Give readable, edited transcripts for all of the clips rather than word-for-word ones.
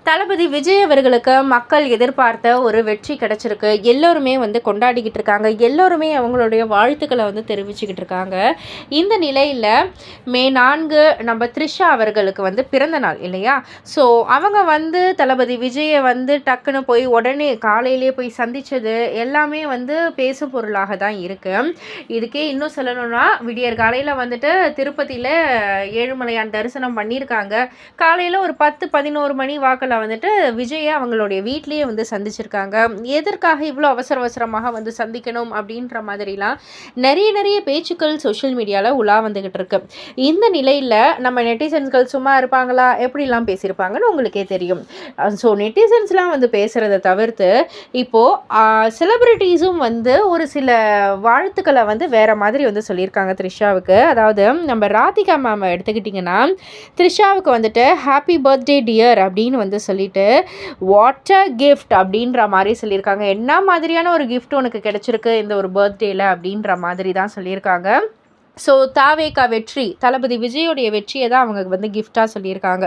தளபதி விஜய் அவர்களுக்கு மக்கள் எதிர்பார்த்த ஒரு வெற்றி கிடைச்சிருக்கு. எல்லோருமே வந்து கொண்டாடிக்கிட்டு இருக்காங்க. எல்லோருமே அவங்களுடைய வாழ்த்துக்களை வந்து தெரிவிச்சுக்கிட்டு இருக்காங்க. இந்த நிலையில் மே 4 நம்ம த்ரிஷா அவர்களுக்கு வந்து பிறந்த நாள் இல்லையா? ஸோ அவங்க வந்து தளபதி விஜயை வந்து டக்குன்னு போய் உடனே காலையிலே போய் சந்தித்தது எல்லாமே வந்து பேசும் பொருளாக தான் இருக்குது. இதுக்கே இன்னும் சொல்லணும்னா விடியற் காலையில் வந்துட்டு திருப்பதியில் ஏழுமலையான் தரிசனம் பண்ணியிருக்காங்க. காலையில் ஒரு 10-11 மணி வாக்கில் வந்துட்டு விஜயை அவங்களுடைய வீட்லேயே வந்து சந்திச்சிருக்காங்க. எதற்காக இவ்வளோ அவசரமாக வந்து சந்திக்கணும் அப்படின்ற மாதிரிலாம் நிறைய பேச்சுக்கள் சோஷியல் மீடியாவில் உலா வந்துக்கிட்டு இருக்கு. இந்த நிலையில் நம்ம நெட்டிசன்ஸ்கள் சும்மா இருப்பாங்களா, எப்படிலாம் பேசியிருப்பாங்கன்னு உங்களுக்கே தெரியும். ஸோ நெட்டிசன்ஸ்லாம் வந்து பேசுகிறத தவிர்த்து இப்போது செலிப்ரிட்டிஸும் வந்து ஒரு சில வாழ்த்துக்களை வந்து வேறு மாதிரி வந்து சொல்லியிருக்காங்க த்ரிஷாவுக்கு. அதாவது நம்ம ராதிகா மேம் எடுத்துக்கிட்டிங்கன்னா த்ரிஷாவுக்கு வந்துட்டு ஹாப்பி பர்த்டே டியர் அப்படின்னு வந்து சொல்லிட்டு வாட் அ கிஃப்ட் அப்படின்ற மாதிரி சொல்லியிருக்காங்க. என்ன மாதிரியான ஒரு கிஃப்ட் உனக்கு கிடைச்சிருக்கு இந்த ஒரு பர்த்டேல அப்படின்ற மாதிரி தான் சொல்லியிருக்காங்க. ஸோ தாவேகா வெற்றி, தளபதி விஜயோடைய வெற்றியை தான் அவங்க வந்து கிஃப்டாக சொல்லியிருக்காங்க.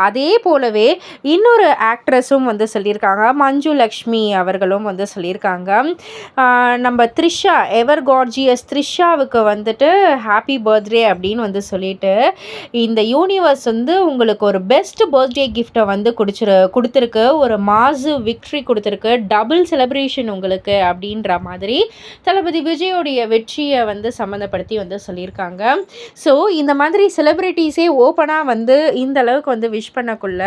அதே போலவே இன்னொரு ஆக்ட்ரஸும் வந்து சொல்லியிருக்காங்க. மஞ்சு லக்ஷ்மி அவர்களும் வந்து சொல்லியிருக்காங்க. நம்ம த்ரிஷா எவர் கார்ஜியஸ் த்ரிஷாவுக்கு வந்துட்டு ஹாப்பி பர்த்டே அப்படின்னு வந்து சொல்லிட்டு இந்த யூனிவர்ஸ் வந்து உங்களுக்கு ஒரு பெஸ்ட் பர்த்டே கிஃப்டை வந்து கொடுத்துருக்கு, ஒரு மாசு விக்ட்ரி கொடுத்துருக்கு, டபுள் செலிப்ரேஷன் உங்களுக்கு அப்படின்ற மாதிரி தளபதி விஜயோடைய வெற்றியை வந்து சம்மந்தப்படுத்தி வந்து சொல்லியிருக்காங்க. ஸோ இந்த மாதிரி செலிப்ரிட்டிஸே ஓப்பனாக வந்து இந்த அளவுக்கு வந்து விஷ் பண்ணக்குள்ள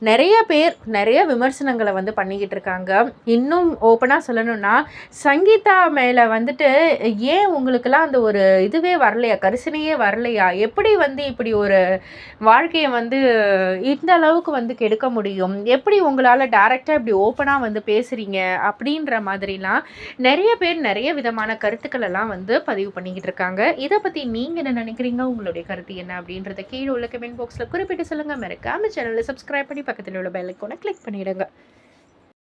நிறைய பேர் நிறைய விமர்சனங்களை வந்து பண்ணிக்கிட்டு இருக்காங்க. இன்னும் ஓப்பனாக சொல்லணும்னா சங்கீதா மேலே வந்துட்டு ஏன் உங்களுக்கெல்லாம் அந்த ஒரு இதுவே வரலையா, கரிசனையே வரலையா, எப்படி வந்து இப்படி ஒரு வாழ்க்கையை வந்து இந்த அளவுக்கு வந்து கெடுக்க முடியும், எப்படி உங்களால் டைரெக்டாக இப்படி ஓப்பனாக வந்து பேசுகிறீங்க அப்படின்ற மாதிரிலாம் நிறைய பேர் நிறைய விதமான கருத்துக்கள் எல்லாம் வந்து பதிவு பண்ணிக்கிட்டு இருக்காங்க. இதை பற்றி நீங்கள் என்ன நினைக்கிறீங்க, உங்களுடைய கருத்து என்ன அப்படின்றத கீழே உள்ள கமெண்ட் பாக்ஸில் குறிப்பிட்டு சொல்லுங்கள். மறக்காம சேனலை சப்ஸ்கிரைப் பண்ணி பக்கத்தில் உள்ள பெல் ஐகானை கிளிக் பண்ணிவிடுங்க.